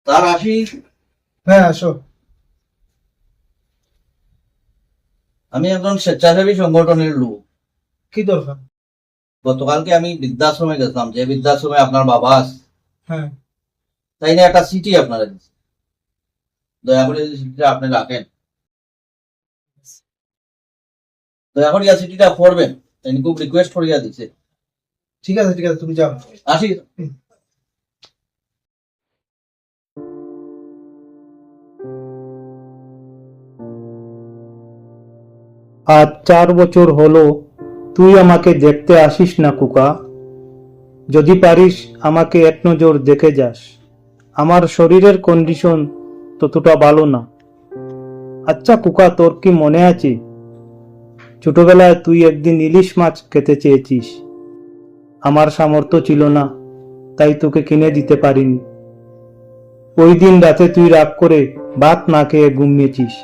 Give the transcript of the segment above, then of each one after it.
তার আসি। হ্যাঁ আসো। আমি একজন স্বেচ্ছাসেবী সংগঠনের লোক। কি দরকার? গতকালকে আমি বৃদ্ধাশ্রমে গেছিলাম, যে বৃদ্ধাশ্রমে আপনার বাবা আছে, হ্যাঁ তাই না একটা চিঠি আপনারা দিচ্ছে। দয়া করে যদি চিঠিটা আপনি রাখেন, দয়া করে চিঠিটা পড়বেন, তাই খুব রিকোয়েস্ট করিয়া দিচ্ছে। ঠিক আছে ঠিক আছে, তুমি যাও। আসি। আজ 4 বছর হলো তুই আমাকে দেখতে আসিস না কুকা। যদি পারিস আমাকে এক নজর দেখে যাস। আমার শরীরের কন্ডিশন ততটা ভালো না। আচ্ছা কুকা, তোর কি মনে আছে ছোটবেলায় তুই একদিন ইলিশ মাছ খেতে চেয়েছিস? আমার সামর্থ্য ছিল না, তাই তোকে কিনে দিতে পারিনি। ওই দিন রাতে তুই রাগ করে ভাত না খেয়ে ঘুমিয়েছিস।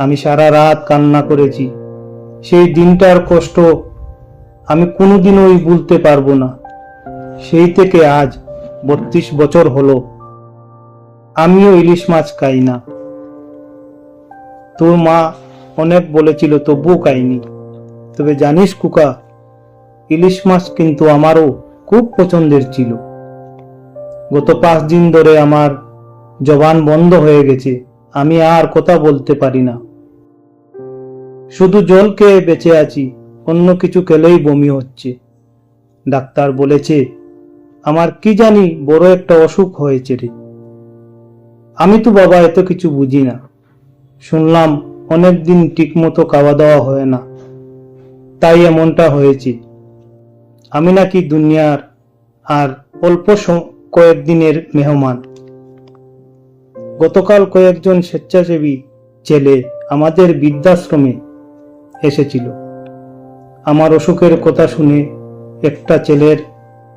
আমি সারা রাত কান্না করেছি। সেই দিনটার কষ্ট আমি কোনোদিনই ভুলতে পারবো না। সেই থেকে আজ 32 বছর হলো আমিও ইলিশ মাছ খাই না। তোর মা অনেক বলেছিল, তবুও খাইনি। তবে জানিস কুকা, ইলিশ মাছ কিন্তু আমারও খুব পছন্দের ছিল। গত 5 দিন ধরে আমার জবান বন্ধ হয়ে গেছে। আমি আর কথা বলতে পারি না। শুধু জল খেয়ে বেঁচে আছি, অন্য কিছু খেলেই বমি হচ্ছে। ডাক্তার বলেছে আমার কি জানি বড় একটা অসুখ হয়েছে রে। আমি তো বাবা এত কিছু বুঝি না। শুনলাম অনেকদিন ঠিক মতো খাওয়া দাওয়া হয় না, তাই এমনটা হয়েছে। আমি নাকি দুনিয়ার আর অল্প কয়েকদিনের মেহমান। গতকাল কয়েকজন স্বেচ্ছাসেবী ছেলে আমাদের বৃদ্ধাশ্রমে এসেছিল। আমার অসুখের কথা শুনে একটা ছেলের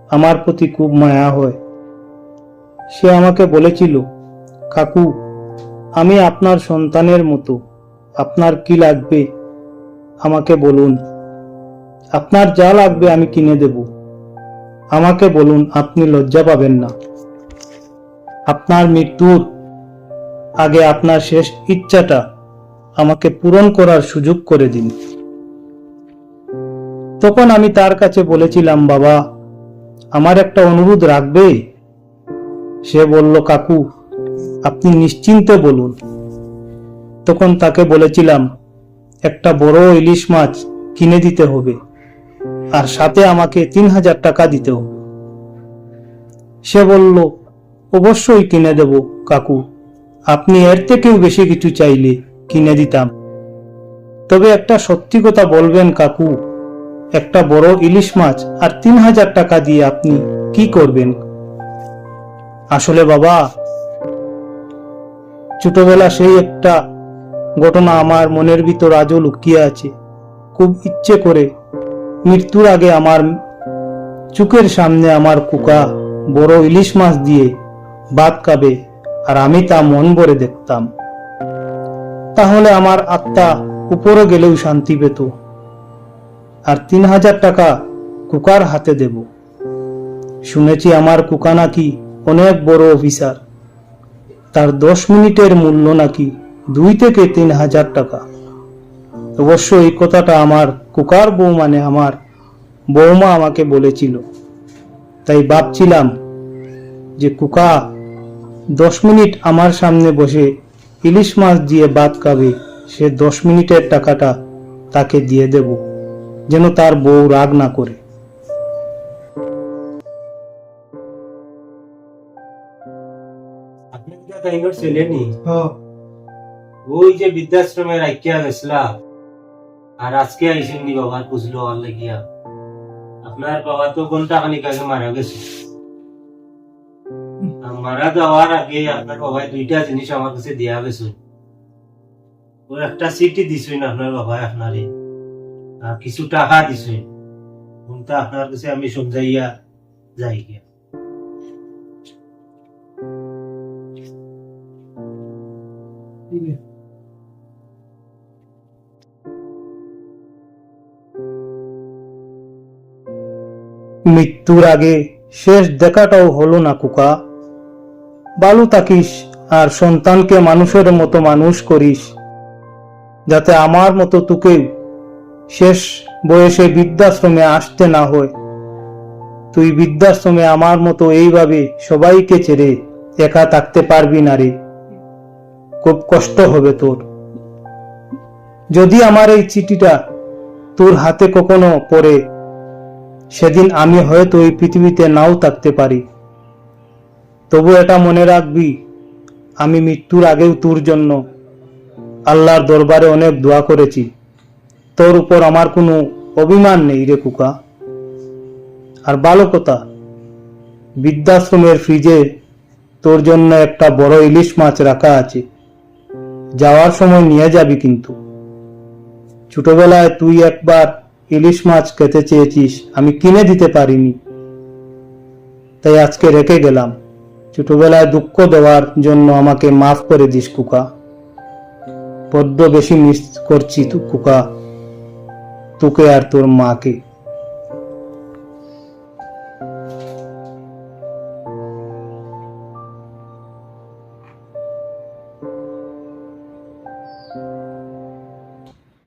আমার প্রতি খুব মায়া হয়। সে আমাকে বলেছিল, কাকু, আমি আপনার সন্তানের মতো। আপনার কি লাগবে আমাকে বলুন, আপনার যা লাগবে আমি কিনে দেব। আমাকে বলুন, আপনি লজ্জা পাবেন না। আপনার মৃত্যুর আগে আপনার শেষ ইচ্ছাটা আমাকে পূরণ করার সুযোগ করে দিন। তখন আমি তার কাছে বলেছিলাম, বাবা, আমার একটা অনুরোধ রাখবে? সে বলল, কাকু, আপনি নিশ্চিন্তে বলুন। তখন তাকে বলেছিলাম, একটা বড় ইলিশ মাছ কিনে দিতে হবে, আর সাথে আমাকে 3000 টাকা দিতে হবে। সে বলল, অবশ্যই কিনে দেব কাকু, আপনি এর থেকেও বেশি কিছু চাইলে কিনে দিতাম। তবে একটা সত্যি কথা বলবেন কাকু, একটা বড় ইলিশ মাছ আর 3000 টাকা দিয়ে আপনি কি করবেন? আসলে বাবা, ছোটবেলা সেই একটা ঘটনা আমার মনের ভিতর আজও লুকিয়ে আছে। খুব ইচ্ছে করে মৃত্যুর আগে আমার চোখের সামনে আমার কুকা বড় ইলিশ মাছ দিয়ে ভাত খাবে, আর আমি তা মন ভরে দেখতাম। তাহলে আমার আত্মা উপরে গেলেও শান্তি পেত। আর 3000 টাকা কুকার হাতে দেব। শুনেছি আমার কুকা নাকি অনেক বড় অফিসার। তার 10 মিনিটের মূল্য নাকি 2 থেকে 3000 টাকা। অবশ্য এই কথাটা আমার কুকার বউ মানে আমার বৌমা আমাকে বলেছিল। তাই ভাবছিলাম যে কুকা 10 মিনিট আমার সামনে বসে ইলিশ মাছ দিয়ে ভাত খাবে, সে 10 মিনিটের টাকাটা তাকে দিয়ে দেব, যেন তার বউ রাগ না করে। আপনি কি তাইনোর ছেলেনি? হ্যাঁ ওই যে বৃদ্ধাশ্রমে রাখিয়া গেছিলা, আর আজকে আইসেননি বাবার পুজলো আর লাগিয়া। আপনার বাবা তো ঘন্টা খানিক আগে মারা গেছে। আর মারা যাওয়ার আগে আপনার বাবাই 2টা জিনিস আমার কাছে দেয়া গেছে। ও একটা চিঠি দিছেন আপনার বাবাই আপনারে, আর কিছু টাকা দিছেন। কোনটা আপনার কাছে আমি সমঝাইয়া যাই গিয়া। মৃত্যুর আগে শেষ দেখাটাও হলো না কুকা। ভালো থাকিস আর সন্তানকে মানুষের মতো মানুষ করিস, যাতে আমার মতো তোকেও শেষ বয়সে বৃদ্ধাশ্রমে আসতে না হয়। তুই বৃদ্ধাশ্রমে আমার মতো এইভাবে সবাইকে ছেড়ে একা থাকতে পারবি না রে, খুব কষ্ট হবে তোর। যদি আমার এই চিঠিটা তোর হাতে কখনো পড়ে, সেদিন আমি হয়তো এই পৃথিবীতে নাও থাকতে পারি। তবু এটা মনে রাখবি, আমি মৃত্যুর আগেও তোর জন্য আল্লাহর দরবারে অনেক দোয়া করেছি। তোর উপর আমার কোনো অভিমান নেই রে কুকা। আর ভালো কথা, বৃদ্ধাশ্রমের ফ্রিজে তোর জন্য একটা বড় ইলিশ মাছ রাখা আছে, যাওয়ার সময় নিয়ে যাবি কিন্তু। ছোটবেলায় তুই একবার ইলিশ মাছ খেতে চেয়েছিস, আমি কিনে দিতে পারিনি, তাই আজকে রেখে গেলাম। ছোটবেলায় দুঃখ দেওয়ার জন্য আমাকে মাফ করে দিস কুকা। বড্ড বেশি মিস করছি কুকা, তোকে আর তোর মাকে।